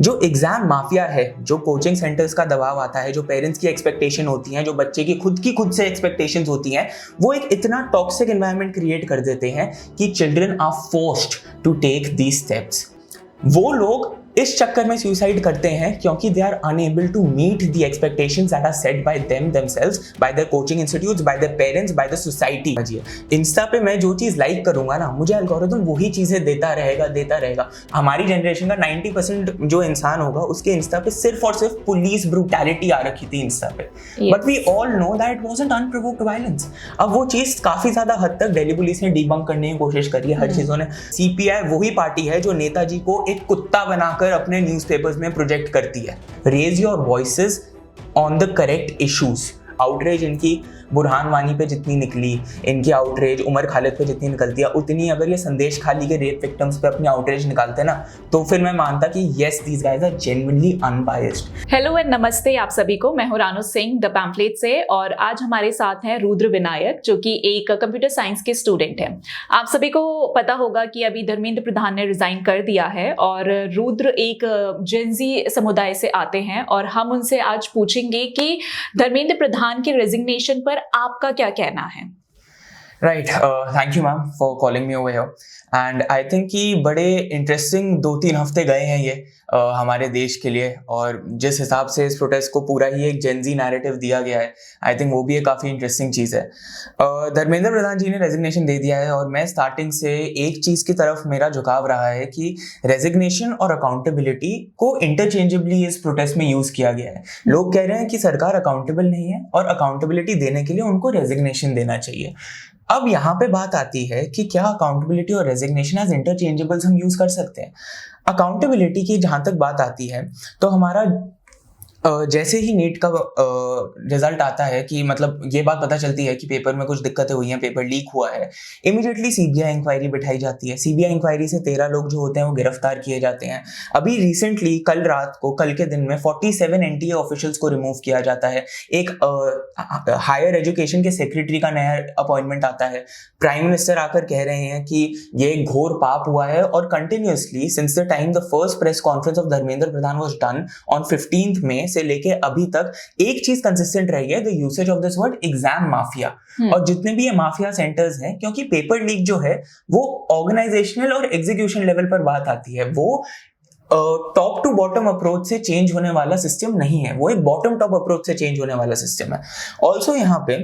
जो exam mafia है, जो कोचिंग सेंटर्स का दबाव आता है, जो पेरेंट्स की एक्सपेक्टेशन होती हैं, जो बच्चे की खुद से एक्सपेक्टेशंस होती हैं, वो एक इतना टॉक्सिक एनवायरनमेंट क्रिएट कर देते हैं कि children are forced to take these steps. वो लोग इस चक्कर में सुसाइड करते हैं क्योंकि they are unable to meet the expectations that are set by themselves, by their coaching institutes, by their parents, by the society. Insta पे मैं जो चीज लाइक करूंगा ना, मुझे एल्गोरिथम वही चीजें देता रहेगा। हमारी जनरेशन का 90% जो इंसान होगा उसके इंस्टा पे सिर्फ और सिर्फ पुलिस ब्रूटैलिटी आ रखी थी इंस्टा पे, but we all know that it wasn't unprovoked violence. अब वो चीज काफी ज्यादा हद तक दिल्ली पुलिस ने डिबंक करने की कोशिश करी है हर चीजों ने। सीपीआई वही पार्टी है जो नेताजी को एक कुत्ता बनाकर अपने न्यूज़पेपर्स में प्रोजेक्ट करती है। Raise your voices on the correct issues. Outrage इनकी बुरहान वानी पे जितनी निकली, इनकी आउटरेज उमर खालिद पे जितनी निकलती है, उतनी अगर ये संदेश खाली के रेप विक्टिम्स पे अपनी आउटरेज निकालते ना, तो फिर मैं मानता कि yes these guys are genuinely unbiased. Hello and नमस्ते आप सभी को। मैं हूं रानू सिंह द पैम्फलेट से, और आज हमारे साथ हैं रुद्र विनायक जो कि एक कंप्यूटर साइंस के स्टूडेंट हैं। आप सभी को पता होगा कि अभी धर्मेंद्र प्रधान ने रिजाइन कर दिया है और रुद्र एक जेनजी समुदाय से आते हैं, और हम उनसे आज पूछेंगे कि धर्मेंद्र प्रधान के रेजिग्नेशन पर आपका क्या कहना है। Right, thank you ma'am for calling me over here. And I think कि बड़े इंटरेस्टिंग 2-3 हफ्ते गए हैं ये हमारे देश के लिए, और जिस हिसाब से इस प्रोटेस्ट को पूरा ही एक जेनजी नैरेटिव दिया गया है, आई थिंक वो भी एक काफ़ी इंटरेस्टिंग चीज़ है। धर्मेंद्र प्रधान जी ने रेजिग्नेशन दे दिया है, और मैं स्टार्टिंग से एक चीज़ की तरफ मेरा झुकाव रहा है कि रेजिग्नेशन और अकाउंटेबिलिटी को इंटरचेंजेबली इस प्रोटेस्ट में यूज़ किया गया है। लोग कह रहे हैं कि सरकार अकाउंटेबल नहीं है और अकाउंटेबिलिटी देने के लिए उनको रेजिग्नेशन देना चाहिए। अब यहाँ पे बात आती है कि क्या अकाउंटेबिलिटी और रेजिग्नेशन एज इंटरचेंजेबल्स हम यूज कर सकते हैं। अकाउंटेबिलिटी की जहाँ तक बात आती है तो हमारा जैसे ही नीट का रिजल्ट आता है कि मतलब ये बात पता चलती है कि पेपर में कुछ दिक्कतें हुई हैं, पेपर लीक हुआ है, इमीडिएटली सीबीआई इंक्वायरी बिठाई जाती है। सीबीआई इंक्वायरी से 13 लोग जो होते हैं वो गिरफ्तार किए जाते हैं। अभी रिसेंटली कल के दिन में 47 एनटीए ऑफिशियल्स को रिमूव किया जाता है। एक हायर एजुकेशन के सेक्रेटरी का नया अपॉइंटमेंट आता है। प्राइम मिनिस्टर आकर कह रहे हैं कि ये घोर पाप हुआ है, और continuously since the time the first press conference of Dharmendra Pradhan was done on 15 मई से लेके अभी तक एक चीज कंसिस्टेंट रही है, the usage of this word exam mafia. और जितने भी ये माफिया सेंटर्स हैं, क्योंकि पेपर लीक जो है वो ऑर्गेनाइजेशनल और एग्जीक्यूशन लेवल पर बात आती है, वो टॉप टू बॉटम अप्रोच से चेंज होने वाला सिस्टम नहीं है, वो एक बॉटम टॉप अप्रोच से चेंज होने वाला सिस्टम है। ऑल्सो यहाँ पे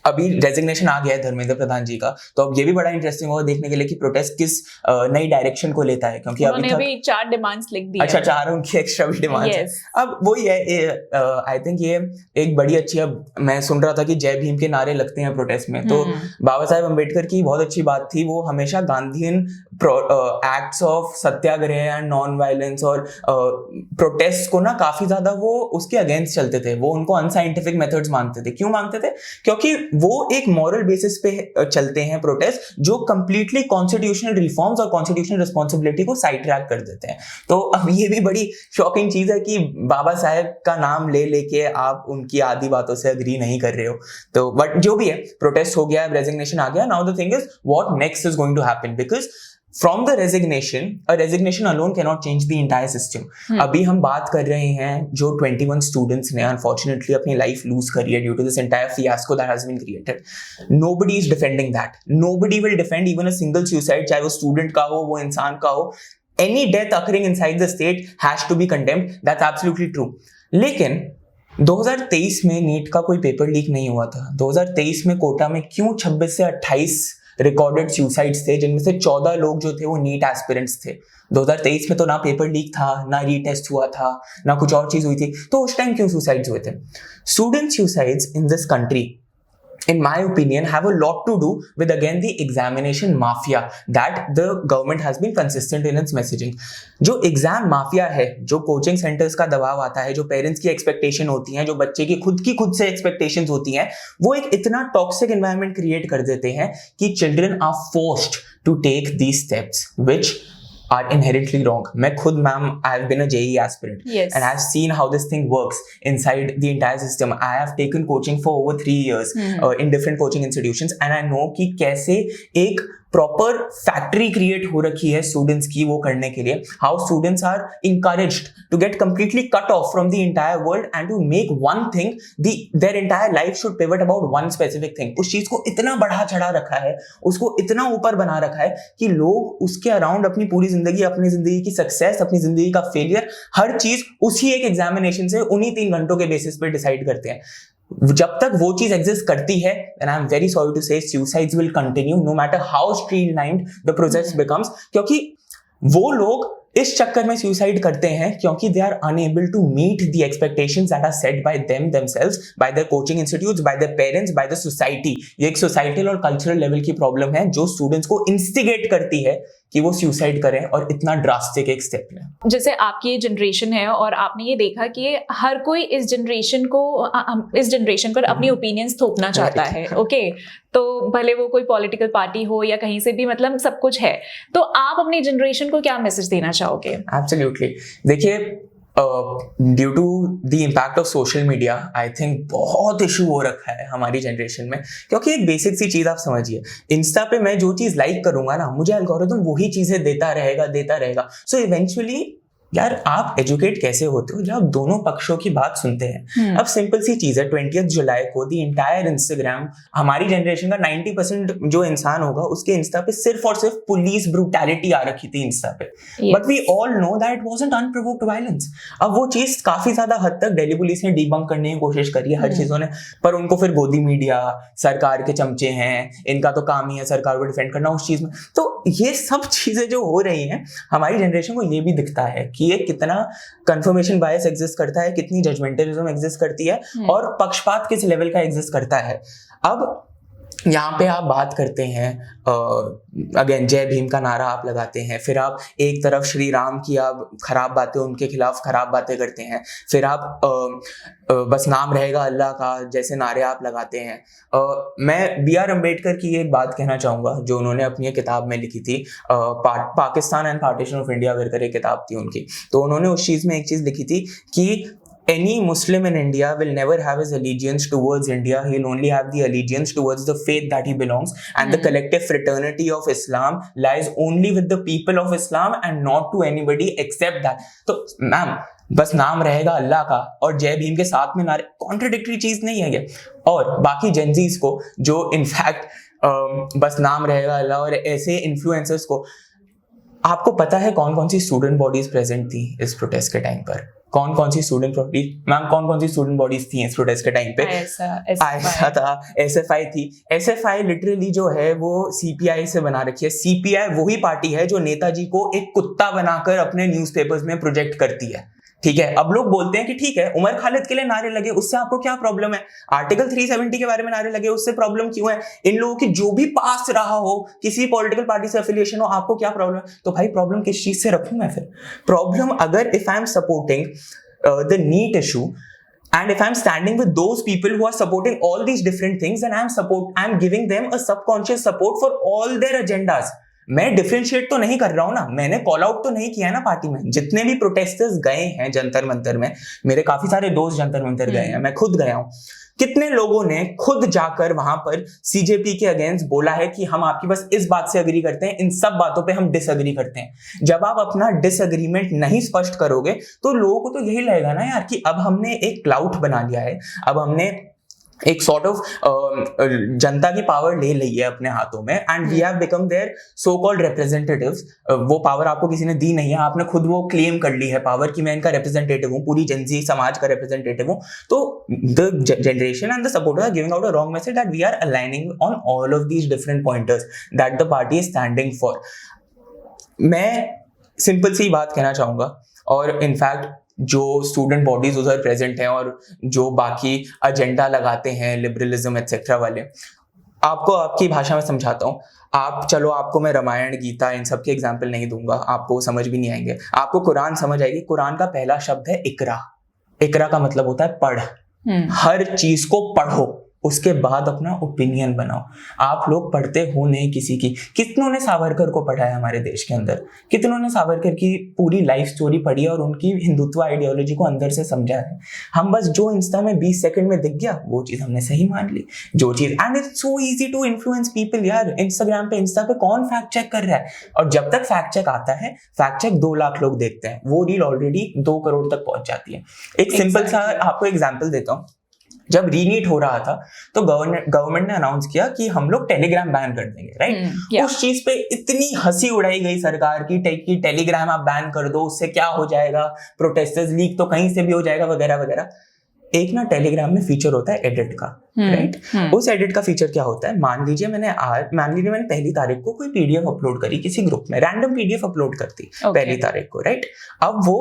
अभी रेजिग्नेशन आ गया है धर्मेंद्र प्रधान जी का, तो अब ये भी बड़ा इंटरेस्टिंग होगा देखने के लिए कि प्रोटेस्ट किस नई डायरेक्शन को लेता है, क्योंकि अभी तक 4 डिमांड्स लिख दी। अच्छा, 4 उनकी एक्स्ट्रा भी डिमांड्स है। अब वही है, आई थिंक ये एक बड़ी अच्छी, अब मैं सुन रहा था कि जय भीम के नारे लगते हैं प्रोटेस्ट में, तो बाबा साहेब अम्बेडकर की बहुत अच्छी बात थी, वो हमेशा Gandhian acts of Satyagraha and non violence और प्रोटेस्ट को ना काफी ज्यादा वो उसके अगेंस्ट चलते थे, वो उनको अनसाइंटिफिक मेथड्स मांगते थे। क्यों मांगते थे? क्योंकि वो एक मॉरल बेसिस पे चलते हैं प्रोटेस्ट, जो कंप्लीटली कॉन्स्टिट्यूशनल रिफॉर्म्स और कॉन्स्टिट्यूशनल रिस्पॉन्सिबिलिटी को साइड ट्रैक कर देते हैं। तो अब ये भी बड़ी शॉकिंग चीज है कि बाबा साहेब का नाम ले लेके आप उनकी आधी बातों से अग्री नहीं कर रहे हो। तो बट जो भी है, प्रोटेस्ट हो गया, रेजिग्नेशन आ गया। Now the thing is what next is going to happen, because From the resignation, a resignation alone cannot change the entire system. अभी हम बात कर रहे हैं जो 21 students ने unfortunately अपनी life lose करी है due to this entire fiasco that has been created. Nobody is defending that. Nobody will defend even a single suicide, चाहे वो student का हो, वो इंसान का हो. Any death occurring inside the state has to be condemned. That's absolutely true. लेकिन 2023 में नीट का कोई पेपर लीक नहीं हुआ था। 2023 में कोटा में क्यों 26 से 28 रिकॉर्डेड सुसाइड्स थे, जिनमें से 14 लोग जो थे वो नीट एस्पिरेंट्स थे। 2023 में तो ना पेपर लीक था, ना रीटेस्ट हुआ था, ना कुछ और चीज हुई थी, तो उस टाइम क्यों सुसाइड्स हुए थे? Student suicides in this country, in my opinion, have a lot to do with again the examination mafia that the government has been consistent in its messaging. जो एग्जाम माफिया है, जो coaching centres का दबाव आता है, जो parents की expectation होती है, जो बच्चे की खुद से एक्सपेक्टेशंस होती हैं, वो एक इतना टॉक्सिक एनवायरनमेंट क्रिएट कर देते हैं कि children are forced to take these steps which are inherently wrong. मैं खुद ma'am, I have been a JEE aspirant, yes, and I have seen how this thing works inside the entire system. I have taken coaching for over 3 years in different coaching institutions, and I know कि कैसे एक proper factory create हो रखी है students की वो करने के लिए, how students are encouraged to get completely cut off from the entire world and to make one thing, their entire life should pivot about one specific thing. उस चीज को इतना बढ़ा चढ़ा रखा है, उसको इतना ऊपर बना रखा है कि लोग उसके अराउंड अपनी पूरी जिंदगी, अपनी जिंदगी की सक्सेस, अपनी जिंदगी का फेलियर, हर चीज उसी एक एग्जामिनेशन से उन्हीं 3 घंटों के बेसिस पे डिसाइड करते हैं. जब तक वो चीज एग्जिस्ट करती है, and I am very sorry to say, suicides will continue no matter how streamlined the process becomes. क्योंकि वो लोग इस चक्कर में सुसाइड करते हैं क्योंकि they are unable to meet the expectations that are set by themselves, by the coaching institutes, by the parents, by the society. ये एक सोसाइटल और कल्चरल लेवल की प्रॉब्लम है जो स्टूडेंट्स को इंस्टिगेट करती है कि वो सुसाइड करें और इतना ड्रास्टिक एक स्टेप लें. जैसे आपकी ये जनरेशन है और आपने ये देखा कि हर कोई इस जनरेशन पर अपनी ओपिनियंस थोपना चाहता है. ओके, तो भले वो कोई पॉलिटिकल पार्टी हो या कहीं से भी, मतलब सब कुछ है. तो आप अपनी जनरेशन को क्या मैसेज देना चाहोगे? एब्सोल्युटली. देखिए, due to the impact of social media, I think बहुत इशू हो रखा है हमारी जनरेशन में. क्योंकि एक बेसिक सी चीज आप समझिए, इंस्टा पे मैं जो चीज लाइक करूंगा ना, मुझे एल्गोरिथम वही चीजें देता रहेगा. सो इवेंचुअली यार, आप एजुकेट कैसे होते हो जब आप दोनों पक्षों की बात सुनते हैं. अब सिंपल सी चीज है, 20 जुलाई को द इंटायर इंस्टाग्राम, हमारी जनरेशन का 90% जो इंसान होगा उसके इंस्टा पे सिर्फ और सिर्फ पुलिस ब्रूटैलिटी आ रखी थी इंस्टा पे. But we all know that it wasn't unprovoked violence. अब वो चीज काफी ज्यादा हद तक दिल्ली पुलिस ने डिबंक करने की कोशिश करी है हर चीजों ने, पर उनको फिर गोदी मीडिया, सरकार के चमचे हैं, इनका तो काम ही है सरकार को डिफेंड करना उस चीज में. तो ये सब चीजें जो हो रही हैं, हमारी जनरेशन को ये भी दिखता है कि ये कितना कंफर्मेशन बायस एग्जिस्ट करता है, कितनी जजमेंटलिज्म एग्जिस्ट करती है और पक्षपात किस लेवल का एग्जिस्ट करता है. अब यहाँ पे आप बात करते हैं, अगेन जय भीम का नारा आप लगाते हैं, फिर आप एक तरफ श्री राम की आप खराब बातें, उनके खिलाफ खराब बातें करते हैं, फिर आप बस नाम रहेगा अल्लाह का जैसे नारे आप लगाते हैं. मैं बी आर अम्बेडकर की एक बात कहना चाहूँगा जो उन्होंने अपनी एक किताब में लिखी थी, Pakistan and partition of India करके एक किताब थी उनकी. तो उन्होंने उस चीज़ में एक चीज़ लिखी थी कि any Muslim in India will never have his allegiance towards India. He'll only have the allegiance towards the faith that he belongs. And the collective fraternity of Islam lies only with the people of Islam and not to anybody except that. तो ma'am, बस नाम रहेगा अल्लाह का और जय भीम के साथ में नारे, कॉन्ट्रडिक्टरी चीज नहीं है ये. और बाकी जेनजीज को जो इनफैक्ट बस नाम रहेगा अल्लाह और ऐसे इन्फ्लुएंसर्स को, आपको पता है कौन कौन सी स्टूडेंट बॉडीज प्रेजेंट थी इस प्रोटेस्ट के टाइम पर? कौन कौन सी स्टूडेंट बॉडीज थी इस प्रोटेस्ट के टाइम पे? ऐसा था, एसएफआई थी. एसएफआई लिटरली जो है वो सीपीआई से बना रखी है. सीपीआई वही पार्टी है जो नेताजी को एक कुत्ता बनाकर अपने न्यूज़पेपर्स में प्रोजेक्ट करती है. ठीक है, अब लोग बोलते हैं कि ठीक है, उमर खालिद के लिए नारे लगे, उससे आपको क्या प्रॉब्लम है? आर्टिकल 370 के बारे में नारे लगे, उससे प्रॉब्लम क्यों है? इन लोगों की जो भी पास रहा हो, किसी पॉलिटिकल पार्टी से एफिलिएशन हो, आपको क्या प्रॉब्लम है? तो भाई प्रॉब्लम किस चीज से रखूं मैं फिर? प्रॉब्लम अगर if I am supporting the NEET issue and if I'm standing with those people who are supporting all these different things, and I'm giving them a subconscious support for all their agendas. मैं differentiate तो नहीं कर रहा हूं ना, मैंने call out तो नहीं किया है ना पार्टी में. जितने भी प्रोटेस्टर्स गए हैं जंतर मंतर में, मेरे काफी सारे दोस्त जंतर मंतर गए हैं, मैं खुद गया हूं. कितने लोगों ने खुद जाकर वहां पर सीजेपी के अगेंस्ट बोला है कि हम आपकी बस इस बात से अग्री करते हैं, इन सब बातों पे हम डिसअग्री करते हैं. जब आप अपना डिसअग्रीमेंट नहीं स्पष्ट करोगे तो लोगों को तो यही लगेगा ना यार कि अब हमने एक क्लाउड बना लिया है, अब हमने एक सॉर्ट ऑफ जनता की पावर ले ली है अपने हाथों में, and we have become their so called representatives. वो पावर आपको किसी ने दी नहीं है, आपने खुद वो क्लेम कर ली है पावर कि मैं इनका रिप्रेजेंटेटिव हूँ, पूरी जनजी समाज का रिप्रेजेंटेटिव हूँ. तो the generation and the supporters are giving out a wrong message that we are aligning on all of these different pointers that the party is standing for. मैं सिंपल सी बात कहना चाहूंगा, और इनफैक्ट जो स्टूडेंट बॉडीज उधर present हैं और जो बाकी एजेंडा लगाते हैं लिबरलिज्म एक्सेट्रा वाले, आपको आपकी भाषा में समझाता हूँ. आप चलो, आपको मैं रामायण गीता इन सब के एग्जाम्पल नहीं दूंगा, आपको समझ भी नहीं आएंगे. आपको कुरान समझ आएगी. कुरान का पहला शब्द है इकरा. इकरा का मतलब होता है पढ़. हर चीज को पढ़ो. उसके बाद अपना ओपिनियन बनाओ। आप लोग पढ़ते हो नहीं किसी की, कितनों ने सावरकर को पढ़ा है हमारे देश के अंदर, कितनों ने सावरकर की पूरी लाइफ स्टोरी पढ़ी और उनकी हिंदुत्व आइडियोलॉजी को अंदर से समझा है। हम बस जो इंस्टा में 20 सेकंड में दिख गया वो चीज हमने सही मान ली, जो चीज, and it's so easy to influence people यार। इंस्टाग्राम पे, इंस्टा पे कौन फैक्ट चेक कर रहा है? और जब तक फैक्ट चेक आता है, फैक्ट चेक 2 लाख लोग देखते हैं, वो रील ऑलरेडी 2 करोड़ तक पहुंच जाती है। एक सिंपल सा आपको एग्जांपल देता हूँ। जब रीनीट हो रहा था तो गवर्नमेंट ने अनाउंस किया कि हम लोग टेलीग्राम बैन कर देंगे, राइट? उस चीज पे इतनी हंसी उड़ाई गई सरकार की टेलीग्राम आप बैन कर दो, उससे क्या हो जाएगा, प्रोटेस्टर्स लीक तो कहीं से भी हो जाएगा वगैरह वगैरह। एक ना टेलीग्राम में फीचर होता है एडिट का, राइट? उस एडिट का फीचर क्या होता है, मान लीजिए मैंने 1 तारीख को कोई पीडीएफ अपलोड करी किसी ग्रुप में, रैंडम पीडीएफ अपलोड करती 1 तारीख को, राइट? अब वो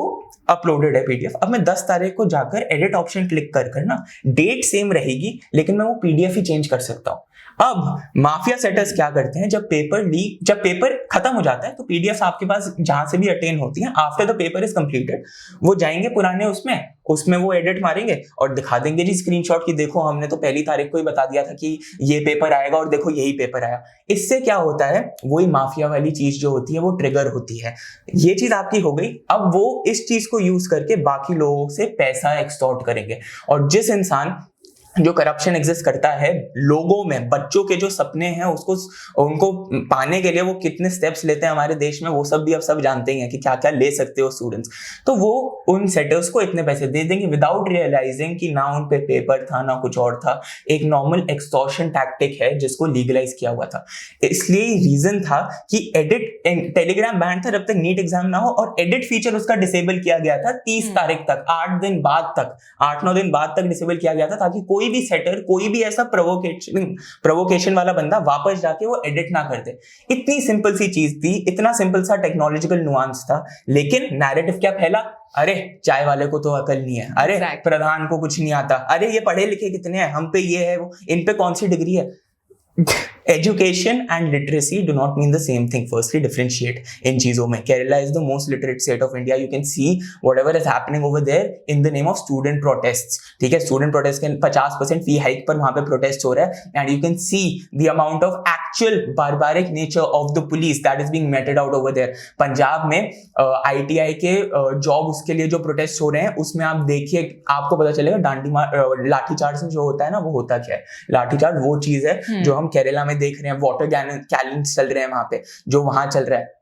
अपलोडेड है पीडीएफ, अब मैं 10 तारीख को जाकर एडिट ऑप्शन क्लिक कर ना, डेट सेम रहेगी लेकिन मैं वो पीडीएफ ही चेंज कर सकता हूँ। अब माफिया सेटर्स क्या करते हैं, जब पेपर खत्म हो जाता है तो पीडीएफ आपके पास जहां से भी अटेन होती है, after the paper is completed, वो जाएंगे पुराने उसमें वो एडिट मारेंगे और दिखा देंगे जी स्क्रीनशॉट की, देखो हमने तो 1 तारीख को ही बता दिया था कि ये पेपर आएगा और देखो यही पेपर आया। इससे क्या होता है, वही माफिया वाली चीज जो होती है वो ट्रिगर होती है। ये चीज आपकी हो गई। अब वो इस चीज को यूज करके बाकी लोगों से पैसा एक्सटॉर्ट करेंगे, और जिस इंसान जो करप्शन एग्जिस्ट करता है लोगों में, बच्चों के जो सपने हैं उनको पाने के लिए वो कितने स्टेप्स लेते हैं हमारे देश में, वो सब भी अब सब जानते हैं कि क्या क्या ले सकते हो स्टूडेंट्स। तो वो उन सेटर्स को इतने पैसे दे देंगे विदाउट रियलाइजिंग कि ना उन पे पेपर था ना कुछ और था। एक नॉर्मल एक्सटॉर्शन टैक्टिक है जिसको लीगलाइज किया हुआ था। इसलिए रीजन था कि एडिट, टेलीग्राम बैन था जब तक नीट एग्जाम ना हो, और एडिट फीचर उसका डिसेबल किया गया था 30 तारीख तक, 8-9 दिन बाद तक डिसेबल किया गया था, ताकि कोई भी सेटर, कोई भी ऐसा प्रोवोकेशन वाला बंदा वापस जाके वो एडिट ना करते। इतनी सिंपल सी चीज थी, इतना सिंपल सा टेक्नोलॉजिकल नुआंस था, लेकिन नैरेटिव क्या फैला, अरे चाय वाले को तो अकल नहीं है, अरे प्रधान को कुछ नहीं आता, अरे ये पढ़े लिखे कितने हैं, हम पे ये है, वो इन पे कौन सी डिग्री है। Education and literacy do not mean the same thing. Firstly, differentiate in चीजों में। Kerala is the most literate state of India. You can see whatever is happening over there in the name of student protests. ठीक है, student protests के 50% fee hike पर वहाँ पे protest हो रहा है, and you can see the amount of actual barbaric nature of the police that is being meted out over there. Punjab में ITI के जॉब उसके लिए जो protest हो रहे हैं, उसमें आप देखिए, आपको पता चलेगा डांडी मार लाठीचार्ज जो होता है ना, वो होता क्या है। लाठीचार्ज वो चीज है जो हम केरला में देख रहे हैं, वाटर कैनन चल रहे हैं वहां पे, जो वहां चल रहा है।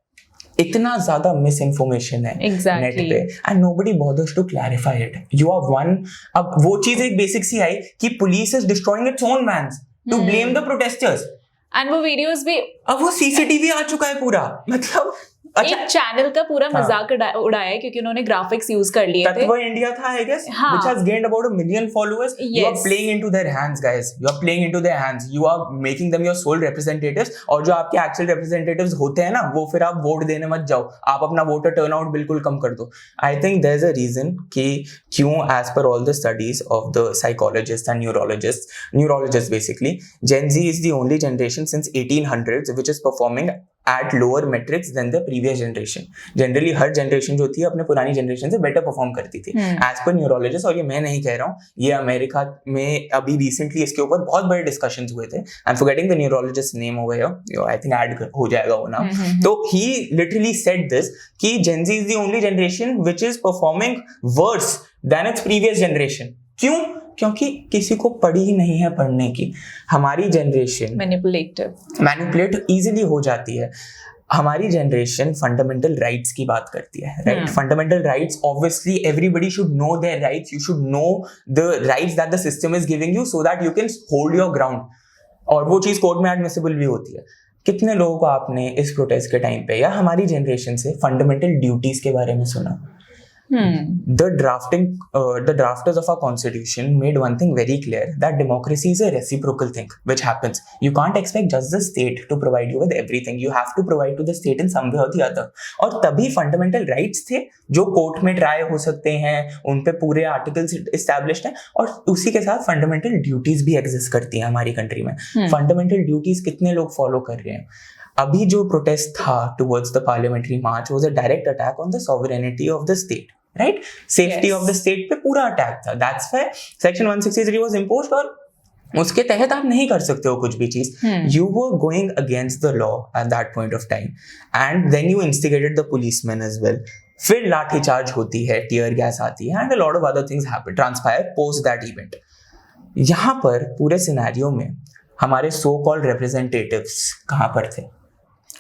इतना ज्यादा मिस इन्फॉर्मेशन है नेट पे, and nobody bothers to clarify it. You are one. अब वो चीज एक बेसिक सी आई कि police is destroying its own mans to blame the protesters, and वो वीडियोस भी, अब वो सीसीटीवी आ चुका है पूरा, मतलब एक चैनल का पूरा मजाक उड़ाया है क्योंकि उन्होंने ग्राफिक्स यूज कर लिए थे। तत्व इंडिया था, I guess, which has gained about 1 million followers. You are playing into their hands, guys. You are playing into their hands. You are making them your sole representatives. और जो आपके actual representatives होते हैं ना, वो फिर आप वोट देने मत जाओ, आप अपना वोटर टर्नआउट बिल्कुल कम कर दो। I think there is a reason कि क्यों, as per all the studies of the psychologists and neurologists basically, Gen Z is the only generation since 1800s which is performing at lower metrics than the previous generation. Generally her generation जो थी अपने पुरानी generation से better perform करती थी as per neurologists। और ये मैं नहीं कह रहा हूँ, ये अमेरिका में अभी recently इसके ऊपर बहुत बड़े discussions हुए थे। I'm forgetting the neurologist's name over here. I think add हो जाएगा वो नाम। तो he literally said this कि Gen Z is the only generation which is performing worse than its previous generation. क्यों? क्योंकि किसी को पड़ी ही नहीं है पढ़ने की। हमारी जनरेशन मैनिपुलेट इजीली हो जाती है। हमारी जनरेशन फंडामेंटल राइट्स की बात करती है, right? Fundamental rights, obviously everybody should know their rights, you should know the rights that the system is giving you so that you can hold your ground, और वो चीज कोर्ट में admissible भी होती है। कितने लोगों को आपने इस प्रोटेस्ट के टाइम पे या हमारी जनरेशन से फंडामेंटल ड्यूटीज के बारे में सुना? The drafters of our constitution made one thing very clear, that democracy is a reciprocal thing which happens. You can't expect just the state to provide you with everything. You have to provide to the state in some way or the other. और तभी fundamental rights थे जो court में try हो सकते हैं, उन पे पूरे आर्टिकल्स एस्टैब्लिश्ड हैं, और उसी के साथ फंडामेंटल ड्यूटीज भी एग्जिस्ट करती हैं हमारी कंट्री में। फंडामेंटल ड्यूटीज कितने लोग फॉलो कर रहे हैं? अभी जो प्रोटेस्ट था towards the parliamentary March was a direct attack on the sovereignty of the state, right? Safety of the state पे पूरा अटैक था। That's why section 163 was imposed, और उसके तहत आप नहीं कर सकते हो कुछ भी चीज. You were going against the law at that point of time, and then you instigated the policemen as well. फिर लाठीचार्ज होती है, टीयर गैस आती है, and a lot of other things happen, transpire post that event. यहाँ पर पूरे scenario में हमारे सो कॉल्ड रिप्रेजेंटेटिव्स कहाँ पर थे?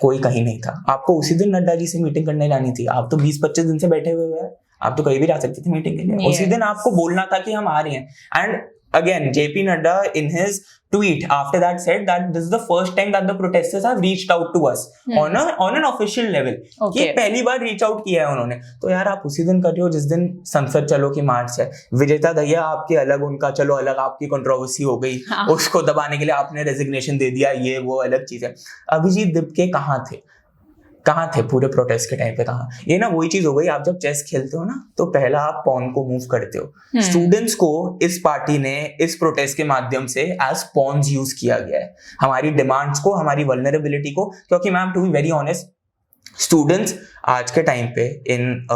कोई कहीं नहीं था. आपको उसी दिन नड्डा जी से मीटिंग करने जानी थी. आप तो 20-25 दिन से बैठे हुए हैं, आप तो कहीं भी जा सकते थे मीटिंग के लिए. उसी दिन आपको बोलना था कि हम आ रहे हैं. And again, JP Nadda in his tweet after that said that this is the first time that the protesters have reached out to us on an official level. कि पहली बार reach out किया है उन्होंने. तो यार आप उसी दिन कर रहे हो जिस दिन संसद चलो की मार्च है. विजेता दहिया आपके अलग, उनका चलो अलग, आपकी कंट्रोवर्सी हो गई. उसको दबाने के लिए आपने रेजिग्नेशन दे दिया, ये वो अलग चीज है. अभिजीत दिपके कहाँ थे पूरे प्रोटेस्ट के टाइम पे? कहाँ? ये ना वही चीज हो गई. आप जब चेस खेलते हो ना तो पहला आप पॉन को मूव करते हो. स्टूडेंट्स को इस पार्टी ने इस प्रोटेस्ट के माध्यम से एज पॉन्स यूज किया गया है, हमारी डिमांड्स को, हमारी वल्नरेबिलिटी को. क्योंकि ma'am to be very honest, students आज के टाइम पे इन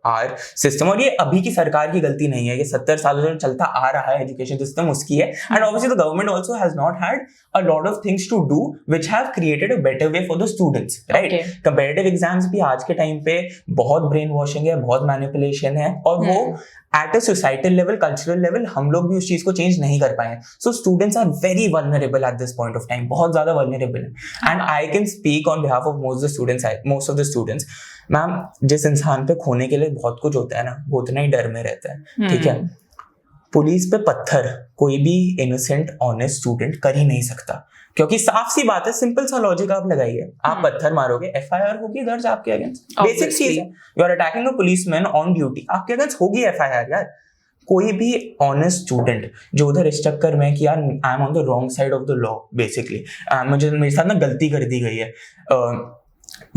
आर सिस्टम, और ये अभी की सरकार की गलती नहीं है, ये 70 सालों से चलता आ रहा है एजुकेशन सिस्टम, उसकी है. And obviously the government also has not had a lot of things to do which have created a better way for the students, right? Comparative exams भी आज के टाइम पे बहुत ब्रेन वॉशिंग है, बहुत manipulation है, और वो at a societal level, cultural level हम लोग भी उस चीज को चेंज नहीं कर पाए. So students are very vulnerable at this point of time, बहुत ज्यादा वल्नरेबल है. And I can speak on behalf of most of the students. Ma'am जिस इंसान पे खोने के लिए बहुत कुछ होता है ना, वो उतना ही डर में रहता है. ठीक है, पुलिस पे पत्थर कोई भी इनोसेंट ऑनेस्ट स्टूडेंट कर ही नहीं सकता, क्योंकि साफ सी बात है, सिंपल सा लॉजिक आप लगाइए. आप पत्थर मारोगे, FIR होगी दर्ज आपके अगेंस्ट. बेसिक चीज है. You are attacking a policeman on duty, आपके अगेंस्ट होगी FIR. यार कोई भी ऑनेस्ट स्टूडेंट जो उधर इस चक्कर में कि यार I am on the wrong side of the law, basically मुझे मेरे साथ ना गलती कर दी गई है,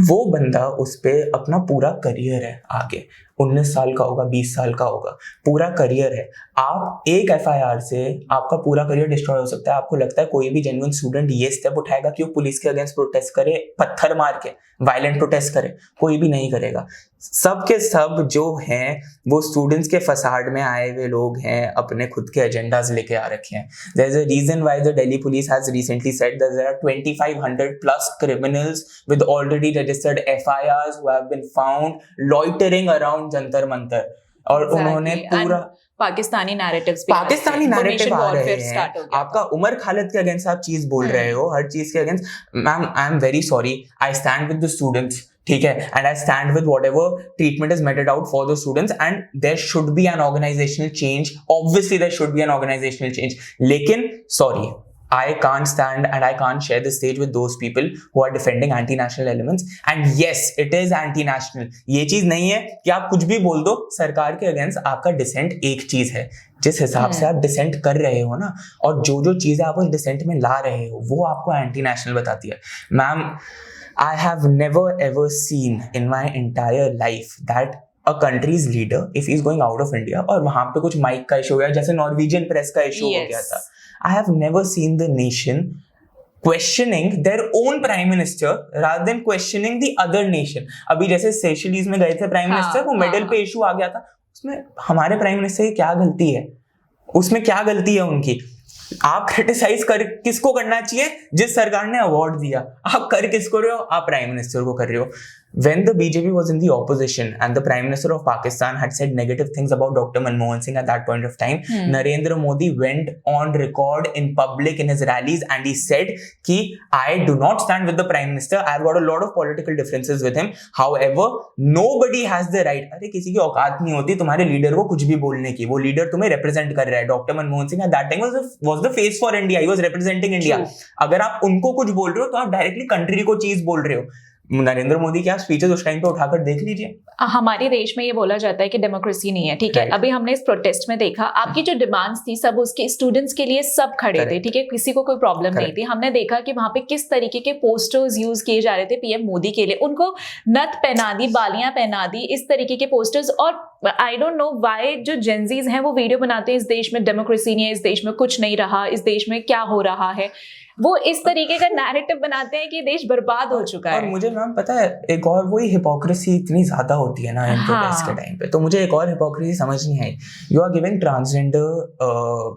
वो बंदा उस पे अपना पूरा करियर है आगे, 19 साल का होगा, 20 साल का होगा, पूरा करियर है. आप एक FIR से आपका पूरा करियर डिस्ट्रॉय हो सकता है. आपको लगता है कोई भी जेन्युइन स्टूडेंट ये स्टेप उठाएगा कि वो पुलिस के अगेंस्ट प्रोटेस्ट करे, पत्थर मार के वायलेंट प्रोटेस्ट करे? कोई भी नहीं करेगा. सब के सब जो हैं वो स्टूडेंट्स के फसाड में आए हुए लोग हैं, अपने खुद के एजेंडाज लेके आ रखे हैं. There is a reason why the Delhi police has recently said that there are 2500 plus criminals with already registered FIRs who have been found loitering around Jantar Mantar. और उन्होंने पूरा पाकिस्तानी नैरेटिव आ रहे हैं. आपका उमर खालिद के अगेंस्ट आप चीज बोल रहे हो, हर चीज के against. Ma'am I am very sorry, I stand with the students, ठीक है, and I stand with whatever treatment is meted out for the students, and there should be an organisational change. Obviously there should be an organisational change. लेकिन sorry, I can't stand and I can't share the stage with those people who are defending anti-national elements. And yes, it is anti-national. ये चीज नहीं है कि आप कुछ भी बोल दो सरकार के अगेंस्ट. आपका डिसेंट एक चीज है, जिस हिसाब से आप डिसेंट कर रहे हो ना, और जो चीजें आप उस डिसेंट में ला रहे हो, वो आपको एंटी-नेशनल बताती है. Ma'am, I have never ever seen in my entire life that a country's leader, if he's going out of India, और वहां पे कुछ माइक का इशू हो गया, जैसे नॉर्वेजियन प्रेस का इशू हो गया था. I have never seen the nation questioning their own prime minister rather than questioning the other nation. अभी जैसे सेशेल्स में गए थे प्राइम मिनिस्टर, वो मेडल पे इशू आ गया था. उसमें हमारे प्राइम मिनिस्टर की क्या गलती है? उसमें क्या गलती है उनकी? आप क्रिटिसाइज कर किसको करना चाहिए? जिस सरकार ने अवार्ड दिया. आप कर किसको रहे हो? आप प्राइम मिनिस्टर को कर रहे हो. When the BJP was in the opposition and the Prime Minister of Pakistan had said negative things about Dr. Manmohan Singh at that point of time, Narendra Modi went on record in public in his rallies and he said कि I do not stand with the Prime Minister. I've got a lot of political differences with him. However, nobody has the right. अरे किसी की औकात नहीं होती तुम्हारे leader को कुछ भी बोलने की. वो लीडर तुम्हें रिप्रेजेंट कर रहा है. Dr. Manmohan Singh at that time was the face for India. He was representing India. अगर आप उनको कुछ बोल रहे हो तो आप डायरेक्टली कंट्री को चीज बोल रहे हो. नरेंद्र मोदी क्या स्पीचेस उस टाइम पे उठाकर देख लीजिए. हमारे देश में ये बोला जाता है कि डेमोक्रेसी नहीं है, ठीक है. अभी हमने इस प्रोटेस्ट में देखा, आपकी जो डिमांड्स थी सब उसके स्टूडेंट्स के लिए सब खड़े थे, ठीक है, किसी को कोई प्रॉब्लम नहीं थी. हमने देखा कि वहां पे किस तरीके के पोस्टर्स यूज किए जा रहे थे पीएम मोदी के लिए. उनको नथ पहना दी, बालियां पहना दी, इस तरीके के पोस्टर्स, और आई डोंट नो व्हाई जो जेंजीज हैं वो वीडियो बनाते हैं इस देश में डेमोक्रेसी नहीं है, इस देश में कुछ नहीं रहा, इस देश में क्या हो रहा है, वो इस तरीके का नैरेटिव बनाते हैं कि देश बर्बाद हो चुका है। और मुझे मैम पता है एक और वही हिपोक्रेसी इतनी ज्यादा होती है ना इन प्रोटेस्ट के टाइम पे, तो मुझे एक और हिपोक्रेसी समझ नहीं आई। You are giving transgender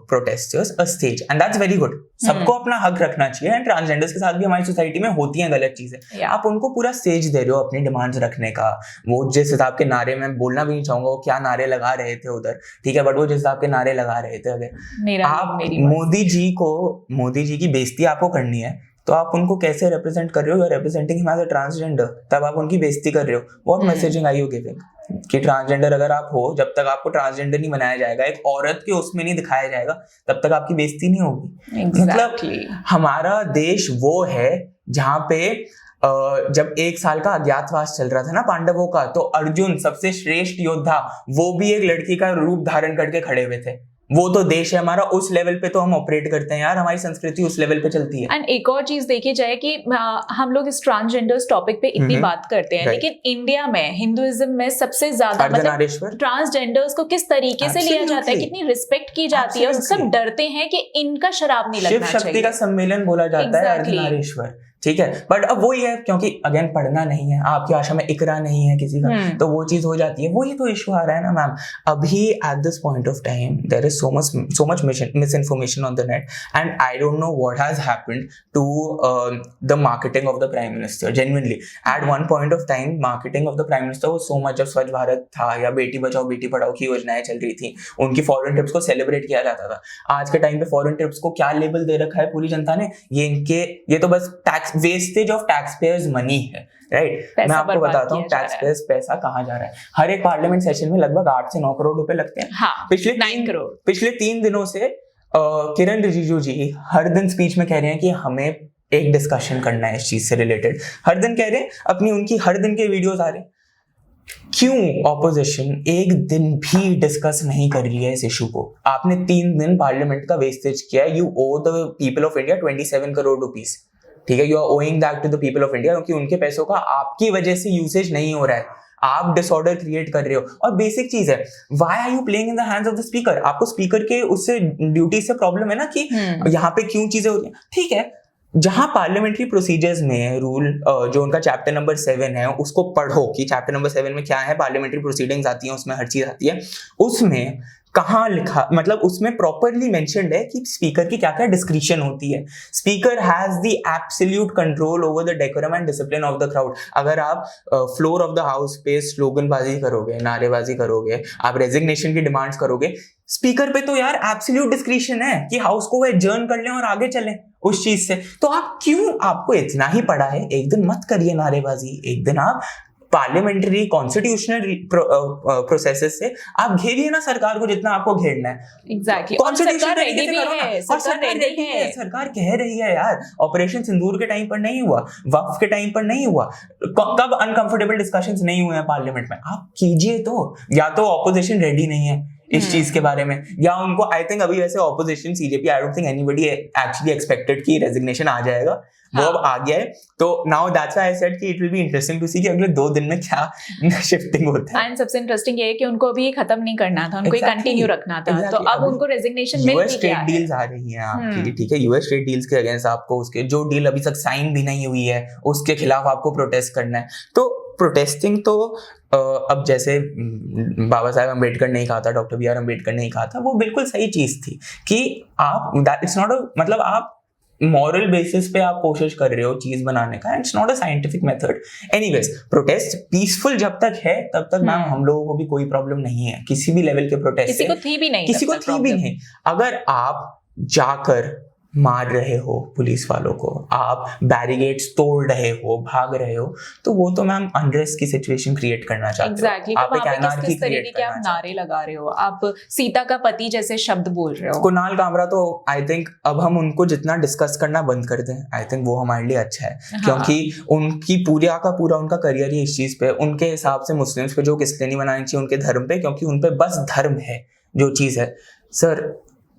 protesters a stage and that's very good, सबको अपना हक रखना चाहिए एंड ट्रांसजेंडर्स के साथ भी हमारी सोसाइटी में होती हैं गलत चीजें, आप उनको पूरा स्टेज दे रहे हो अपनी डिमांड्स रखने का। वो जिस हिसाब के नारे, मैं बोलना भी नहीं चाहूंगा वो क्या नारे लगा रहे थे उधर, ठीक है, बट वो जिस हिसाब के नारे लगा रहे थे, अगर आप मोदी जी की बेइज्जती आपको करनी है तो आप उनको कैसे रिप्रेजेंट कर रहे हो, you are representing him as a transgender, तब आप उनकी बेइज्जती कर रहे हो। What messaging are you giving कि ट्रांसजेंडर अगर आप हो, जब तक आपको ट्रांसजेंडर नहीं बनाया जाएगा, एक औरत के उसमें नहीं दिखाया जाएगा, तब तक आपकी बेइज्जती नहीं होगी। मतलब हमारा देश वो है जहाँ पे जब 1 साल का अज्ञातवास चल रहा था ना पांडवों का, तो अर्जुन सबसे श्रेष्ठ योद्धा वो भी एक लड़की का रूप धारण करके खड़े हुए थे। वो तो देश है हमारा, उस लेवल पे तो हम ऑपरेट करते हैं यार, हमारी संस्कृति उस लेवल पे चलती है। एंड एक और चीज देखी जाए कि हम लोग इस ट्रांसजेंडर्स टॉपिक पे इतनी बात करते हैं, लेकिन इंडिया में हिंदुइज्म में सबसे ज्यादा मतलब ट्रांसजेंडर्स को किस तरीके से लिया जाता है, कितनी रिस्पेक्ट की जाती है, और सब डरते हैं कि इनका शराब नहीं लगना चाहिए। शिव शक्ति का सम्मेलन बोला जाता है अर्धनारीश्वर, ठीक है, बट अब वही है क्योंकि अगेन पढ़ना नहीं है, आपकी भाषा में इकरा नहीं है किसी का, तो वो चीज हो जाती है। वही तो इशू आ रहा है ना मैम, अभी at this point of time there is so much misinformation on the net and I don't know what has happened to the marketing of the prime minister. Genuinely at one point of time marketing of the prime minister was so much, जब स्वच्छ भारत था या बेटी बचाओ बेटी पढ़ाओ की योजनाएं चल रही थी, उनकी foreign trips को सेलिब्रेट किया जाता था। आज के टाइम पे फॉरेन ट्रिप्स को क्या लेबल दे रखा है पूरी जनता ने, ये तो बस tax wastage of tax payers money है, राइट। मैं आपको बताता हूँ टैक्स पेयर्स पैसा कहाँ जा रहा है। हर एक पार्लियामेंट सेशन में लगभग 8 से 9 करोड़ रुपए लगते हैं। हाँ, पिछले 3 दिनों से किरण रिजिजू जी हर दिन स्पीच में कह रहे हैं कि हमें एक डिस्कशन करना है इस चीज से रिलेटेड, हर दिन कह रहे हैं, उनकी हर दिन के वीडियोस आ रहे हैं। क्यों ऑपोजिशन एक दिन भी डिस्कस नहीं कर रही है इस इशू को? आपने 3 दिन पार्लियामेंट का वेस्टेज किया है। You owe the people of India 27 crore rupees, ठीक है, you are owing that to the people of India, क्योंकि उनके पैसों का आपकी वजह से यूसेज नहीं हो रहा है, आप डिसऑर्डर क्रिएट कर रहे हो। और बेसिक चीज है, why are you playing in the hands of the speaker? आपको स्पीकर के उससे ड्यूटी से प्रॉब्लम है ना कि यहाँ पे क्यों चीजें होती हैं, ठीक है। जहां पार्लियामेंट्री प्रोसीजर्स में रूल जो उनका चैप्टर नंबर 7 है उसको पढ़ो कि चैप्टर नंबर 7 में क्या है, पार्लियामेंट्री प्रोसीडिंग्स आती हैं, उसमें हर चीज आती है, उसमें कहाँ लिखा, मतलब उसमें प्रॉपरली मेंशन्ड है कि स्पीकर की क्या क्या डिस्क्रिशन होती है। Speaker has the absolute control over the decorum and discipline of the crowd. अगर आप फ्लोर ऑफ द हाउस पे स्लोगनबाजी करोगे, नारेबाजी करोगे, आप रेजिग्नेशन की डिमांड्स करोगे, स्पीकर पे तो यार एब्सोल्यूट डिस्क्रिशन है कि हाउस को वो एडजर्न कर लें और आगे चलें उस चीज से। तो आप क्यों, आपको इतना ही पड़ा है, एक दिन मत करिए नारेबाजी, एक दिन आप पार्लियामेंट्री कॉन्स्टिट्यूशनल प्रोसेसेस से आप घेरिए ना सरकार को जितना आपको घेरना है। एग्जैक्टली, सरकार कह रही है यार, ऑपरेशन सिंदूर के टाइम पर नहीं हुआ, वक्फ के टाइम पर नहीं हुआ, कब अनकंफर्टेबल डिस्कशंस नहीं हुए हैं पार्लियामेंट में, आप कीजिए। तो या तो ऑपोजिशन रेडी नहीं है इस चीज के बारे में, या उनको आई थिंक अभी वैसे opposition CJP, I don't think anybody actually expected कि रेजिग्नेशन आ जाएगा, वो अब आ गया है। तो now that's why I said कि it will be interesting to see कि अगले 2 दिन में क्या शिफ्टिंग होता है। एंड सबसे इंटरेस्टिंग ये है कि उनको भी खत्म नहीं करना था, उनको कंटिन्यू रखना था। तो अब उनको रेजिग्नेशन मिल यूएस ट्रेड डील्स आ रही हैं आपकी, ठीक है, यूएस ट्रेड डील्स के अगेंस्ट आपको उसके जो डील अभी तक साइन भी नहीं हुई है उसके खिलाफ आपको प्रोटेस्ट करना है। तो प्रोटेस्टिंग तो अब जैसे बाबा साहेब अम्बेडकर ने कहा था, डॉक्टर बी आर अम्बेडकर ने कहा था, वो बिल्कुल सही चीज थी कि आप इट्स नॉट अ, मतलब आप मॉरल बेसिस पे आप कोशिश कर रहे हो चीज बनाने का, it's not a scientific method. Anyways, protest peaceful जब तक है तब तक मैम हम लोगों को भी कोई प्रॉब्लम नहीं है किसी भी लेवल के प्रोटेस्ट से, किसी को थी भी नहीं। अगर आप जाकर मार रहे हो पुलिस वालों को, आप बैरिकेड्स तोड़ रहे हो, भाग रहे हो, तो वो तो मैम अनरेस्ट की सिचुएशन क्रिएट करना चाहते हो। Exactly. आप एक एनार्की क्रिएट करना, आप नारे लगा रहे हो, आप सीता का पति जैसे शब्द बोल रहे हो। कुणाल कामरा तो आई थिंक अब हम उनको जितना डिस्कस करना बंद कर दें, आई थिंक वो हमारे लिए अच्छा है। हाँ। क्योंकि उनकी पूरा का पूरा उनका करियर ही इस चीज पे, उनके हिसाब से मुस्लिम्स पे जोक इसलिए नहीं बनानी चाहिए उनके धर्म पे, क्योंकि उन पे बस धर्म है जो चीज है। सर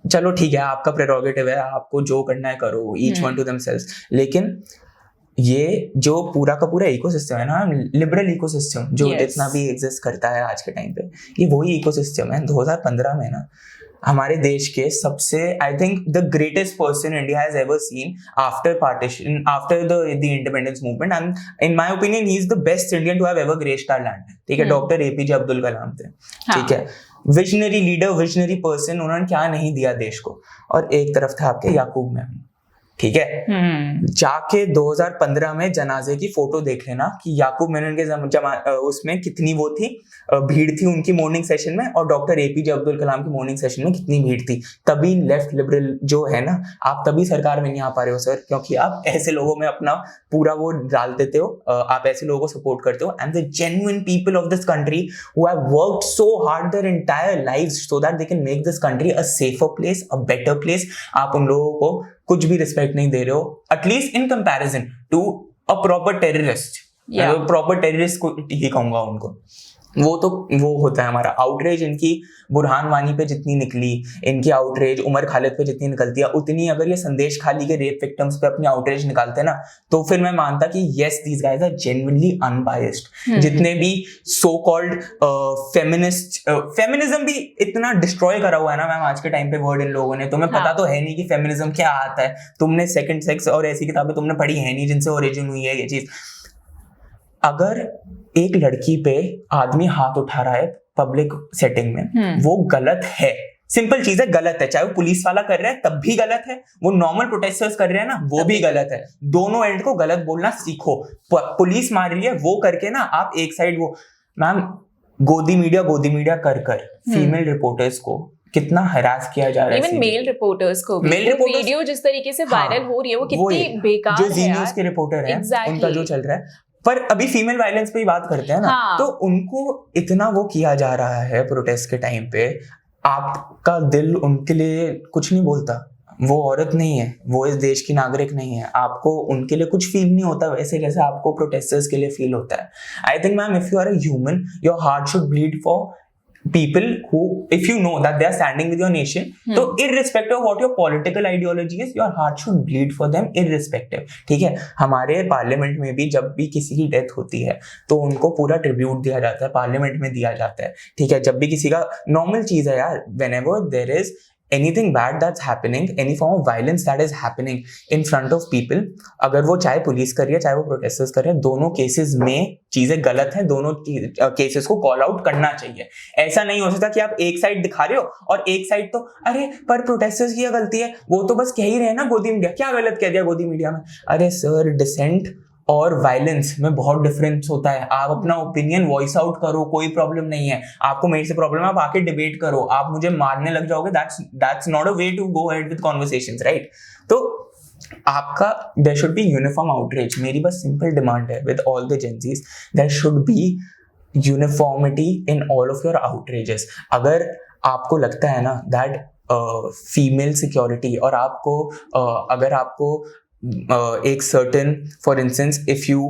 चलो ठीक है, आपका प्रेरोगेटिव है, आपको जो करना है करो, ईच वन टू देमसेल्व्स, लेकिन ये जो पूरा का पूरा इकोसिस्टम है ना, लिबरल इकोसिस्टम जो Yes. जितना भी एग्जिस्ट करता है आज के टाइम पे, ये वही इकोसिस्टम है। 2015 में ना हमारे देश के सबसे, I think the greatest person India has ever seen after partition, after the independence movement, and in my opinion he is the best Indian to have ever graced our land. ठीक है, doctor APJ Abdul Kalam थे। ठीक है, visionary leader, visionary person, उन्होंने क्या नहीं दिया देश को। और एक तरफ था आपके याकूब मेमन। ठीक है, जाके 2015 में जनाजे की फोटो देख लेना कि याकूब मेनन के उसमें कितनी वो थी, भीड़ थी उनकी मॉर्निंग सेशन में, और डॉक्टर एपीजे अब्दुल कलाम की मॉर्निंग सेशन में कितनी भीड़ थी। तभी लेफ्ट लिबरल जो है ना, आप तभी सरकार में नहीं आ पा रहे हो सर, क्योंकि आप ऐसे लोगों में अपना पूरा वो डाल देते हो, आप ऐसे लोगों को सपोर्ट करते हो। And the genuine people of this country who have worked so hard their entire lives so that they can make this country a safer place, a better place, आप उन लोगों को कुछ भी रिस्पेक्ट नहीं दे रहे हो, at least in comparison to a proper terrorist. Proper terrorist को ही कहूंगा उनको। वो होता है हमारा आउटरेज। इनकी बुरहान वानी पे जितनी निकली, इनकी आउटरेज उमर खालिद पे जितनी निकलती है, उतनी अगर ये संदेश खाली के रेप विक्टिम्स पे अपनी आउटरेज निकालते हैं ना, तो फिर मैं मानता कि yes these guys are genuinely unbiased. जितने भी सो कॉल्ड फेमिनिज्म भी इतना डिस्ट्रॉय करा हुआ है ना मैम आज के टाइम पे वर्ड इन लोगों ने, तुम्हें पता तो है नहीं कि फेमिनिज्म क्या आता है। तुमने सेकंड सेक्स और ऐसी किताबें तुमने पढ़ी है नहीं जिनसे ओरिजिन हुई है ये चीज। अगर एक लड़की पे आदमी हाथ उठा रहा है पब्लिक सेटिंग में, वो गलत है, सिंपल चीज है, गलत है। चाहे वो पुलिस वाला कर रहा है तब भी गलत है, वो नॉर्मल प्रोटेस्टर्स कर रहे हैं ना वो भी गलत है। दोनों एंड को गलत बोलना सीखो। पुलिस मार रही है वो करके ना आप एक साइड वो, मैम गोदी मीडिया कर फीमेल रिपोर्टर्स को कितना हरास किया जा रहा है। इवन मेल रिपोर्टर्स को भी, वीडियो जिस तरीके से वायरल हो रही है वो कितनी बेकार है। जो जी न्यूज़ के रिपोर्टर हैं उनका जो चल रहा है, पर अभी फीमेल वायलेंस पे ही बात करते हैं ना, तो उनको इतना वो किया जा रहा है प्रोटेस्ट के टाइम पे, आपका दिल उनके लिए कुछ नहीं बोलता। वो औरत नहीं है, वो इस देश की नागरिक नहीं है, आपको उनके लिए कुछ फील नहीं होता वैसे जैसे आपको प्रोटेस्टर्स के लिए फील होता है। I think ma'am if you are a human, your heart should bleed for people who, if you know that they are standing with your nation, so irrespective of what your political ideology is, your heart should bleed for them irrespective। ठीक है, हमारे parliament में भी जब भी किसी की death होती है तो उनको पूरा ट्रिब्यूट दिया जाता है, पार्लियामेंट में दिया जाता है। ठीक है, जब भी किसी का नॉर्मल चीज है यार, whenever there is anything bad that's happening, any form of violence that is happening in front of people, अगर वो चाहे पुलिस कर रही है चाहे वो प्रोटेस्टर्स कर रहे हैं, दोनों केसेस में चीजें गलत हैं, दोनों केसेस को कॉल आउट करना चाहिए। ऐसा नहीं हो सकता कि आप एक साइड दिखा रहे हो और एक साइड तो अरे पर प्रोटेस्टर्स की गलती है, वो तो बस कह ही रहे हैं ना गोदी मीडिया, क्या गलत कह दिया गोदी मीडिया में। अरे सर, डिसेंट और वायलेंस में बहुत डिफरेंस होता है। आप अपना ओपिनियन वॉइस आउट करो, कोई प्रॉब्लम नहीं है। आपको मेरे से प्रॉब्लम है, आप आके डिबेट करो। आप मुझे मारने लग जाओगे, that's not a way to go ahead with conversations, right? तो आपका there should be uniform outreach. मेरी बस सिंपल डिमांड है with all the Gen Zs, there should be uniformity in all of your outreaches. अगर आपको लगता है ना दैट फीमेल सिक्योरिटी और आपको अगर आपको एक certain, for instance, if you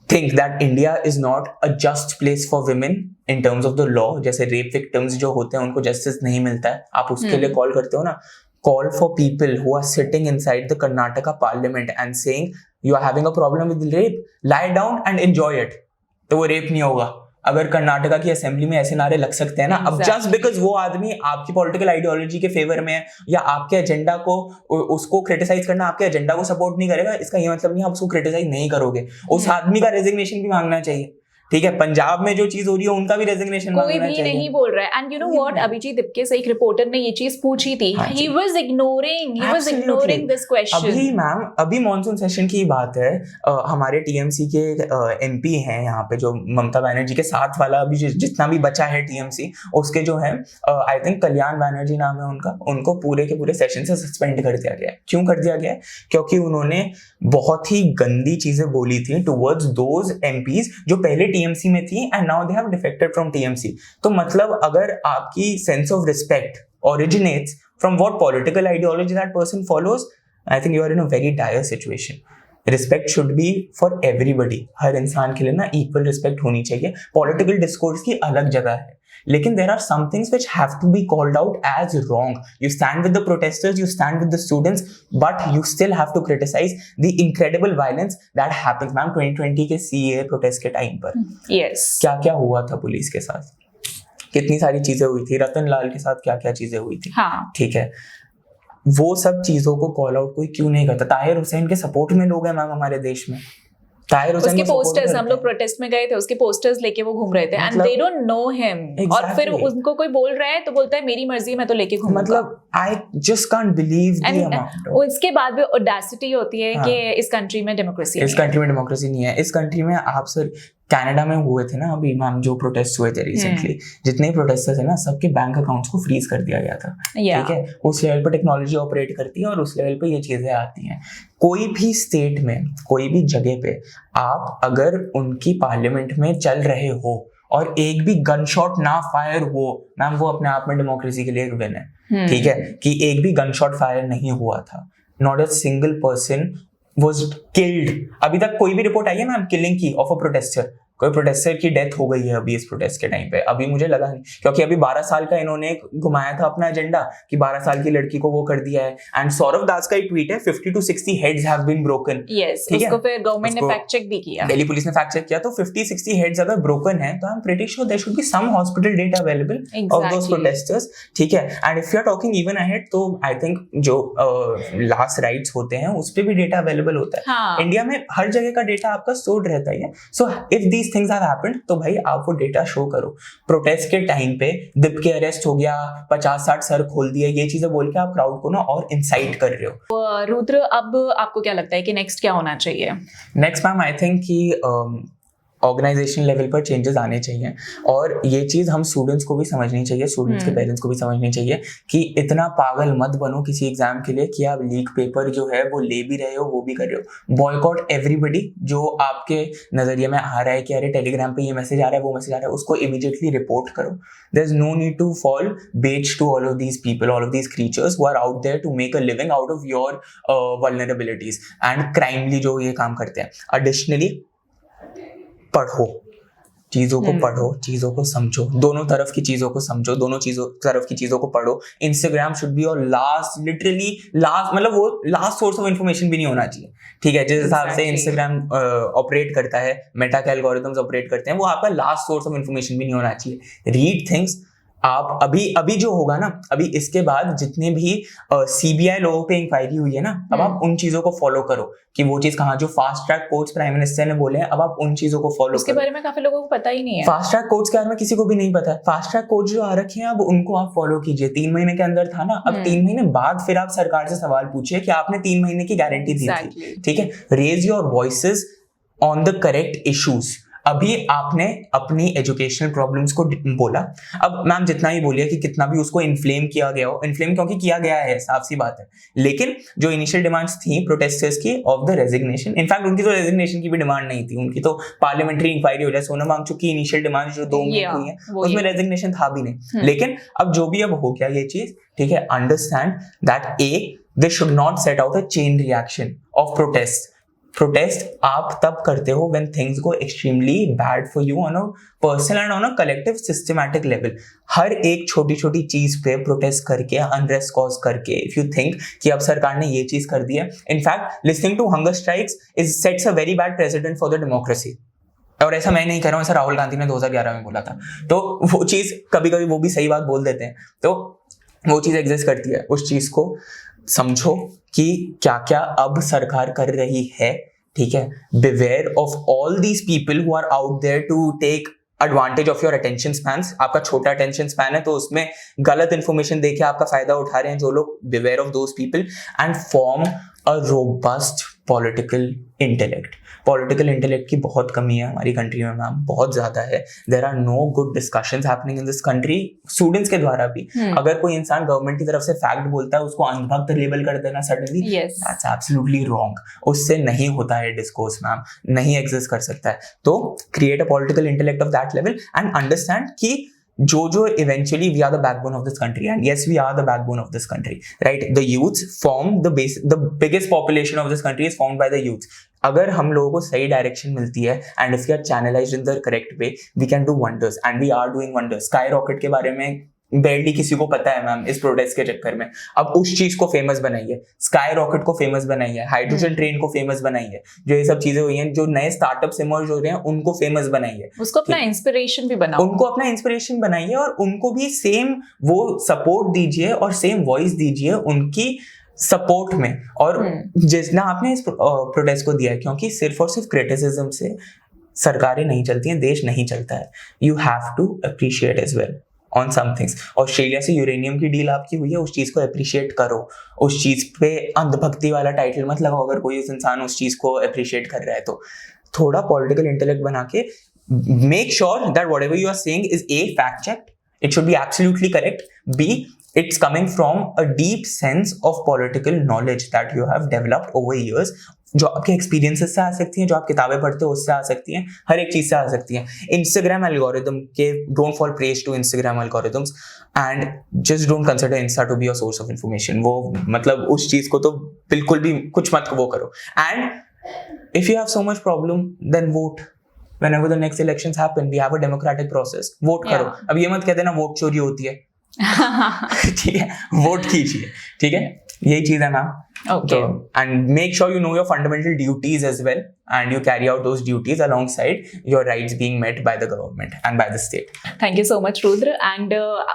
think that India is not a just place for women in terms of the law, जैसे रेप विक्टिम्स जो होते हैं उनको जस्टिस नहीं मिलता है, आप उसके लिए कॉल करते हो ना, call for people who are sitting inside the Karnataka parliament and saying you are having a problem with rape, lie down and enjoy it, तो वो रेप नहीं होगा। अगर कर्नाटका की असेंबली में ऐसे नारे लग सकते हैं ना, अब जस्ट बिकॉज वो आदमी आपकी पॉलिटिकल आइडियोलॉजी के फेवर में है या आपके एजेंडा को, उसको क्रिटिसाइज करना आपके एजेंडा को सपोर्ट नहीं करेगा, इसका ये मतलब नहीं आप उसको क्रिटिसाइज नहीं करोगे। उस आदमी का रेजिग्नेशन भी मांगना चाहिए। ठीक है, पंजाब में जो चीज हो रही है उनका भी रेजिग्नेशन कोई भी नहीं बोल रहा है। And you know what, Abhijit Dipke से एक रिपोर्टर ने ये चीज पूछी थी, he was ignoring this question. अभी मैम, अभी मॉनसून सेशन की बात है, हमारे टीएमसी के एमपी हैं यहाँ पे, जो ममता बनर्जी के साथ वाला अभी जितना भी बचा है टीएमसी, उसके जो है आई थिंक कल्याण बनर्जी नाम है उनका, उनको पूरे के पूरे सेशन से सस्पेंड कर दिया गया है। क्यों कर दिया गया है? क्योंकि उन्होंने बहुत ही गंदी चीजें बोली थी टुवर्ड्स दोज एमपीज जो पहले टीएमसी में थी and now they have defected from TMC. तो मतलब अगर आपकी sense of respect originates from what political ideology that person follows, I think you are in a very dire situation. Respect should be for everybody, हर इंसान के लिए ना equal respect होनी चाहिए। पॉलिटिकल डिस्कोर्स की अलग जगह है, लेकिन there are some things which have to be called out as wrong. You stand with the protesters, you stand with the students, but you still have to criticize the incredible violence that happens. Ma'am 2020 के CAA protest के time पर क्या क्या हुआ था police के साथ, कितनी सारी चीजें हुई थी, रतन लाल के साथ क्या क्या चीजें हुई थी, ठीक है, वो सब चीजों को कॉल आउट कोई क्यों नहीं करता? ताहिर हुसैन के सपोर्ट में लोग हैं मैम हमारे देश में, ताहिर हुसैन उसके पोस्टर्स, हम लोग प्रोटेस्ट में गए थे, उसके पोस्टर्स लेके वो घूम रहे थे, and they don't know him, और फिर उनको कोई बोल रहा है तो बोलता है मेरी मर्जी है, मैं तो लेके घूमूंगा। मतलब I just can't believe the amount. उसके बाद भी ऑडेसिटी होती है कि इस कंट्री में डेमोक्रेसी नहीं है। इस कंट्री में डेमोक्रेसी नहीं है। इस कंट्री में आप सर कनाडा में हुए थे ना अभी मैम जो प्रोटेस्ट हुए थे रिसेंटली, जितने प्रोटेस्टर्स है ना सबके बैंक अकाउंट्स को फ्रीज कर दिया गया था, ठीक है, उस लेवल पर टेक्नोलॉजी ऑपरेट करती है और उस लेवल पे ये चीजें आती हैं। कोई भी स्टेट में, कोई भी जगह पे आप अगर उनकी पार्लियामेंट में चल रहे हो और एक भी गन शॉट ना फायर हो, मैम वो अपने आप में डेमोक्रेसी के लिए एक विन है, ठीक है, कि एक भी गन शॉट फायर नहीं हुआ था, not a single person was killed। अभी तक कोई भी रिपोर्ट आई है मैम किलिंग की ऑफ अ प्रोटेस्टर? कोई प्रोटेस्टर की डेथ हो गई है अभी इस प्रोटेस्ट के टाइम पे? अभी मुझे लगा नहीं, क्योंकि अभी 12 साल का इन्होंने घुमाया था अपना एजेंडा कि 12 साल की लड़की को वो कर दिया है। एंड सौरभ दास का एक ट्वीट है 50 to 60 heads have been broken. Yes, उसको फिर गवर्नमेंट ने फैक्ट चेक भी किया, दिल्ली पुलिस ने फैक्ट चेक किया, तो 50-60 हेड्स अगर ब्रोकन है तो I am pretty sure there should be some hospital data available of those protesters, ठीक है। And if you are talking even ahead तो आई थिंक जो लास्ट राइट्स होते हैं उस पे भी डेटा अवेलेबल होता है। इंडिया में हर जगह का डेटा आपका स्टोर्ड रहता है। So if these things have happened तो भाई आप वो डेटा शो करो। प्रोटेस्ट के टाइम पे दीप के अरेस्ट हो गया, 50-60 सर खोल दिए, ये चीजें बोल के आप क्राउड को ना और इंसाइट कर रहे हो। रुद्र, अब आपको क्या लगता है कि नेक्स्ट क्या होना चाहिए? नेक्स्ट मैम आई थिंक कि ऑर्गेनाइजेशन लेवल पर चेंजेस आने चाहिए, और ये चीज़ हम स्टूडेंट्स को भी समझनी चाहिए, स्टूडेंट्स के पेरेंट्स को भी समझनी चाहिए कि इतना पागल मत बनो किसी एग्जाम के लिए कि आप लीक पेपर जो है वो ले भी रहे हो, वो भी कर रहे हो। बॉयकॉट एवरीबडी जो आपके नज़रिए में आ रहा है कि अरे टेलीग्राम पे ये मैसेज आ रहा है, वो मैसेज आ रहा है, उसको इमीडिएटली रिपोर्ट करो। There is no need to fall back to all of these people, all of these creatures who are out there to make a living out of your vulnerabilities and criminally जो ये काम करते हैं। Additionally पढ़ो, चीज़ों को पढ़ो, चीज़ों को समझो, दोनों तरफ की चीज़ों को समझो, दोनों तरफ की चीज़ों को पढ़ो। इंस्टाग्राम शुड बी और लिटरली लास्ट, मतलब वो लास्ट सोर्स ऑफ इन्फॉर्मेशन भी नहीं होना चाहिए, ठीक है। जिस हिसाब से इंस्टाग्राम ऑपरेट करता है, मेटा के एल्गोरिथम्स ऑपरेट करते हैं, वो आपका लास्ट सोर्स ऑफ इन्फॉर्मेशन भी नहीं होना चाहिए। Read things. आप अभी जो होगा ना, अभी इसके बाद जितने भी सीबीआई लोगों पे इंक्वायरी हुई है ना, अब आप उन चीजों को फॉलो करो कि वो चीज कहाँ, जो fast track courts prime minister ने बोले हैं, अब आप उन चीजों को फॉलो करो। उसके बारे में काफी लोगों को पता ही नहीं है। फास्ट ट्रैक कोर्ट्स के बारे में किसी को भी नहीं पता है। फास्ट ट्रैक कोर्ट्स जो आ रखे हैं अब उनको आप फॉलो कीजिए। 3 महीने के अंदर था ना, अब 3 महीने बाद फिर आप सरकार से सवाल पूछिए कि आपने 3 महीने की गारंटी दी थी, ठीक है। Raise your voices on the correct issues. अभी आपने अपनी एजुकेशनल प्रॉब्लम्स को बोला, अब मैम जितना ही बोलिए कि कितना भी उसको इन्फ्लेम किया गया हो, इन्फ्लेम क्योंकि किया गया है, साफ सी बात है, लेकिन जो इनिशियल डिमांड्स थी प्रोटेस्टर्स की ऑफ द रेजिग्नेशन, इनफैक्ट उनकी तो रेजिग्नेशन की भी डिमांड नहीं थी, उनकी तो पार्लियामेंट्री इंक्वायरी हो जाए। सोनम वांगचुक की इनिशियल डिमांड जो 2 महीने हुई है उसमें रेजिग्नेशन था भी नहीं, लेकिन अब जो भी अब हो गया ये चीज, ठीक है। Understand that they should not set out a chain reaction of protest आप तब करते हो when things go extremely bad for you on a personal and on a collective systematic level। हर एक छोटी छोटी चीज पे प्रोटेस्ट करके, अनरेस्ट कॉज करके, if you think कि अब सरकार ने ये चीज कर दी है, in fact listening to hunger strikes is sets a very bad president for the democracy. और ऐसा मैं नहीं कह रहा हूँ, ऐसा राहुल गांधी ने 2011 में बोला था, तो वो चीज कभी कभी वो भी सही बात बोल देते हैं, तो वो चीज एग्जिस्ट करती है। उस चीज को समझो कि क्या क्या अब सरकार कर रही है, ठीक है। Beware of all these people who are out there to take advantage of your attention spans. आपका छोटा अटेंशन स्पैन है तो उसमें गलत इंफॉर्मेशन देके आपका फायदा उठा रहे हैं जो लोग। Beware of those people and form a robust political intellect. Political intellect की बहुत कमी है हमारी कंट्री में मैम, बहुत ज्यादा है। There are no good discussions happening in this country, students के द्वारा भी। अगर कोई इंसान गवर्नमेंट की तरफ से फैक्ट बोलता है उसको अंधभक्त लेबल कर देना सडनली, दैट्स एब्सोल्युटली रॉन्ग। उससे नहीं होता है डिस्कोर्स मैम, नहीं एग्जिस्ट कर सकता है। तो create a political intellect of that level and understand कि जो eventually we are the backbone of this country, and yes, we are the backbone of this country, right? The youths form the biggest population of this country is formed by the youths. अगर हम लोगों को सही direction मिलती है and if you are channelized in the correct way, we can do wonders and we are doing wonders. Skyrocket के बारे में बेरली किसी को पता है मैम इस प्रोटेस्ट के चक्कर में। अब उस चीज को फेमस बनाइए, स्काई रॉकेट को फेमस बनाइए, हाइड्रोजन ट्रेन को फेमस बनाइए, जो ये सब चीजें हुई हैं, जो नए स्टार्टअप्स इमर्ज हो रहे हैं उनको फेमस बनाइए, उसको अपना इंस्पिरेशन भी बनाओ, उनको अपना इंस्पिरेशन बनाइए और उनको भी सेम वो सपोर्ट दीजिए और सेम वॉइस दीजिए उनकी सपोर्ट में। और जितना आपने इस प्रोटेस्ट को दिया है, क्योंकि सिर्फ और सिर्फ क्रिटिसिज्म से सरकारें नहीं चलती हैं, देश नहीं चलता है। You have to appreciate as well on some things. Australia से यूरेनियम की डील आपकी हुई है, उस चीज को अप्रिशिएट करो, उस चीज पे अंधभक्ति वाला टाइटल मत लगाओ। अगर कोई इंसान उस चीज को अप्रिशिएट कर रहा है तो थोड़ा पॉलिटिकल इंटेलेक्ट बना के make sure that whatever you are saying is a fact checked, it should be absolutely correct, be it's coming from a deep sense of political knowledge that you have developed over years, जो आपके experiences से आ सकती हैं, जो आप किताबें पढ़ते हो उससे आ सकती हैं, हर एक चीज से आ सकती हैं। इंस्टाग्राम एल्गोरिदम के don't fall prey to Instagram algorithms and just don't consider Insta to be a source of information. वो मतलब उस चीज को तो बिल्कुल भी कुछ मत वो करो। And if you have so much problem then vote. whenever the next elections happen, we have a democratic process, vote करो। अब ये मत कहते ना वोट चोरी होती है, ठीक है, वोट कीजिए, ठीक है, यही चीज है ma'am. Okay. And make sure you know your fundamental duties as well, and you carry out those duties alongside your rights being met by the government and by the state. Thank you so much, Rudra. And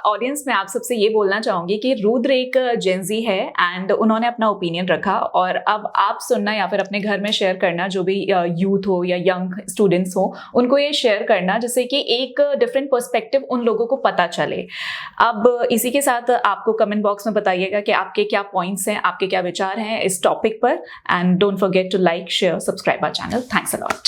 audience में आप सबसे ये बोलना चाहूंगी कि रुद्र एक Gen Z है and उन्होंने अपना ओपिनियन रखा, और अब आप सुनना या फिर अपने घर में शेयर करना, जो भी यूथ हो या यंग स्टूडेंट्स हो उनको ये शेयर करना, जिससे कि एक डिफरेंट पर्सपेक्टिव उन लोगों को पता चले। अब इसी के साथ आपको कमेंट बॉक्स में बताइएगा कि आपके क्या पॉइंट्स हैं, आपके क्या विचार हैं इस टॉपिक पर, and don't forget to like, share, subscribe our channel. Thanks a lot.